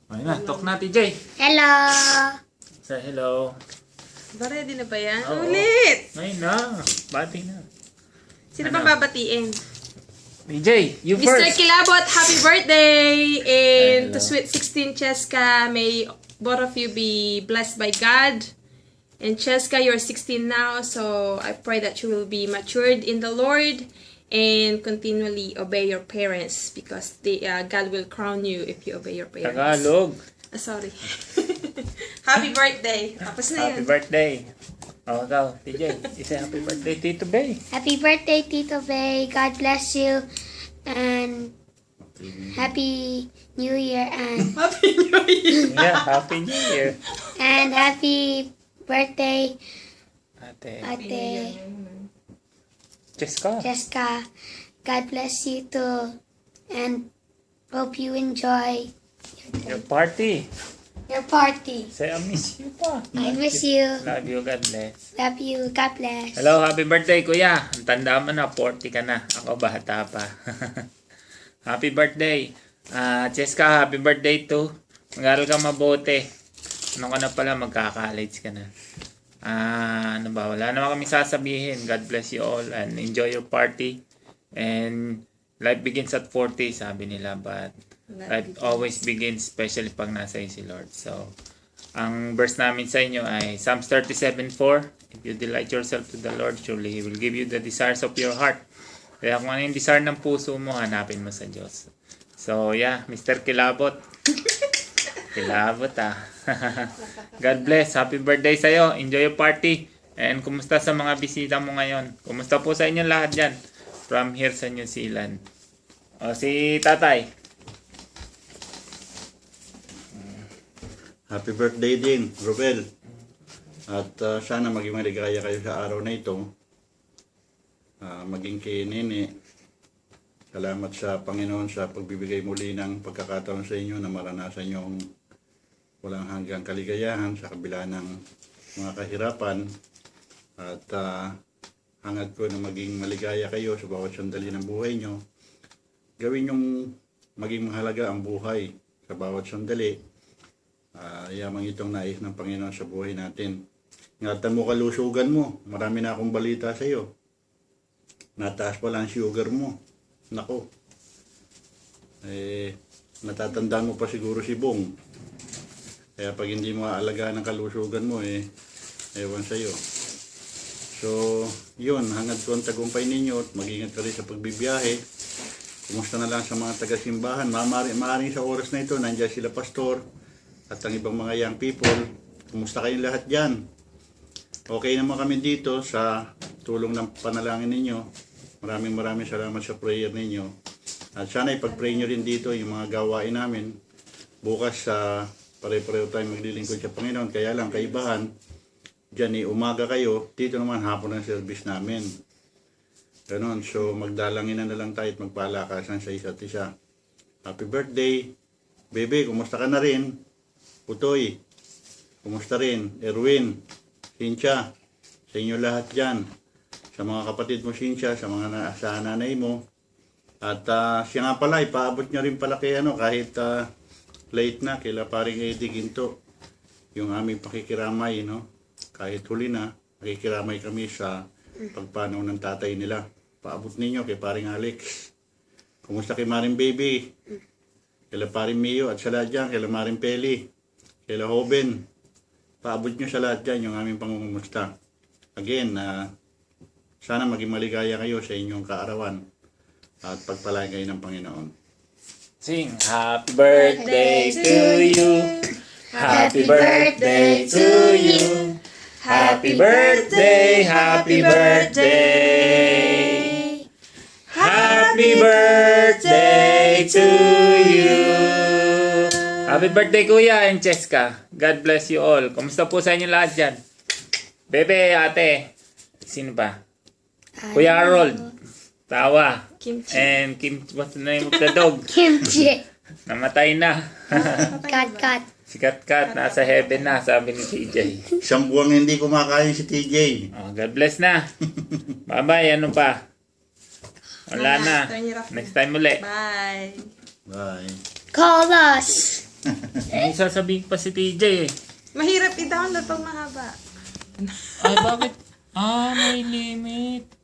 Ayun na, talk na, TJ. Hello! Say hello. Ba, ready na ba yan? Oo. Ulit! Ayun na, bati na. Sino Ano? bang babatiin? TJ, you Mr. first. Kilabot, happy birthday! And Hello. to Sweet 16 Cheska, may both of you be blessed by God. And Cheska, you're 16 now, so I pray that you will be matured in the Lord and continually obey your parents because God will crown you if you obey your parents. Tagalog. Sorry. Happy birthday! Tapos na Happy yun. birthday. Oh, ikaw, TJ. Isa happy birthday, Tito Bay. Happy birthday, Tito Bay. God bless you. And Happy New Year. Happy New Year! Yeah, happy New Year. And happy birthday, Ate, Ate Cheska. Jessica. God bless you too. And hope you enjoy Your party. your party. Say, I miss you pa. I miss you. Love you, God bless. Love you. God bless. Hello, happy birthday, kuya. Ang tanda mo na, 40 ka na. Ako, bata pa. Happy birthday. Cheska, happy birthday too. Mag-aral ka mabuti. Ano ka na pala, magka-college ka na. Ano ba, wala naman kami sasabihin. God bless you all and enjoy your party. And life begins at 40, sabi nila. But life always begins, especially pag nasa iyo si Lord. So, ang verse namin sa inyo ay Psalms 37:4. If you delight yourself to the Lord, surely He will give you the desires of your heart. Kaya kung ano yung desire ng puso mo, hanapin mo sa Diyos. So, yeah, Mr. Kilabot. Kilabot God bless. Happy birthday sa'yo. Enjoy your party. And kumusta sa mga bisita mo ngayon? Kumusta po sa inyo lahat dyan? From here sa New Zealand. O, si tatay. Happy birthday din, Robel. At sana maging maligaya kayo sa araw na ito. Maging kay Nene. Salamat sa Panginoon sa pagbibigay muli ng pagkakataon sa inyo na maranasan yung walang hanggang kaligayahan sa kabila ng mga kahirapan. At hangad ko na maging maligaya kayo sa bawat sandali ng buhay nyo. Gawin yung maging mahalaga ang buhay sa bawat sandali. Yamang itong nais ng Panginoon sa buhay natin. Ingatan mo kalusugan mo. Marami na akong balita sa iyo. Nataas pa lang sugar mo. Nako. Natatandaan mo pa siguro si Bong. Kaya pag hindi mo aalagaan ng kalusugan mo, ewan sa iyo. So, yun. Hangad ko ang tagumpay ninyo at mag-ingat ka rin sa pagbibiyahe. Kumusta na lang sa mga taga-simbahan. Maaaring sa oras na ito, nandiyan sila pastor at ang ibang mga young people. Kumusta kayong lahat dyan? Okay naman kami dito sa tulong ng panalangin ninyo. Maraming salamat sa prayer ninyo. At sana ipag-pray nyo rin dito yung mga gawain namin. Bukas pare-pareho tayong maglilingkod sa Panginoon. Kaya lang kaibahan, dyan umaga kayo, dito naman hapon ang service namin. Ganon. So magdalangin na lang tayo at magpalakasan sa isa't isa. Happy birthday. Bebe, kumusta ka na rin? Putoy, kumusta rin? Erwin, Cynthia, sa inyo lahat dyan. Sa mga kapatid mo, Cynthia, sa mga sa nanay mo. At siya nga pala, ipaabot nyo rin pala kay kahit late na, kila paring Eddie Ginto. Yung aming pakikiramay, no? Kahit huli na, pakikiramay kami sa pagpanaw ng tatay nila. Paabot ninyo kay paring Alex. Kumusta kay Maring Baby? Kila paring Mio at sa lahat dyan, kila Maring Peli. Kila Hoben, paabot nyo sa lahat dyan yung aming pangungumusta. Again, sana maging maligaya kayo sa inyong kaarawan at pagpalain kayo ng Panginoon. Sing, happy birthday to you. Happy birthday to you. Happy birthday, happy birthday. Happy birthday to you. Happy birthday, Kuya and Cheska. God bless you all. Kumusta po sa inyo lahat dyan? Bebe, ate. Sino ba? Kuya Harold. Tawa. Kimchi. And what's the name of the dog? Kimchi. Namatay na. Kat. Si Kat, nasa heaven na, sabi ni TJ. Isang buwang hindi kumakain si TJ. Oh, God bless na. Bye-bye. Ano pa? Wala na. Next time uli. Bye. Bye. Call us. May sasabihin pa si TJ eh. Mahirap i-download pag mahaba. Ay, bakit? May limit.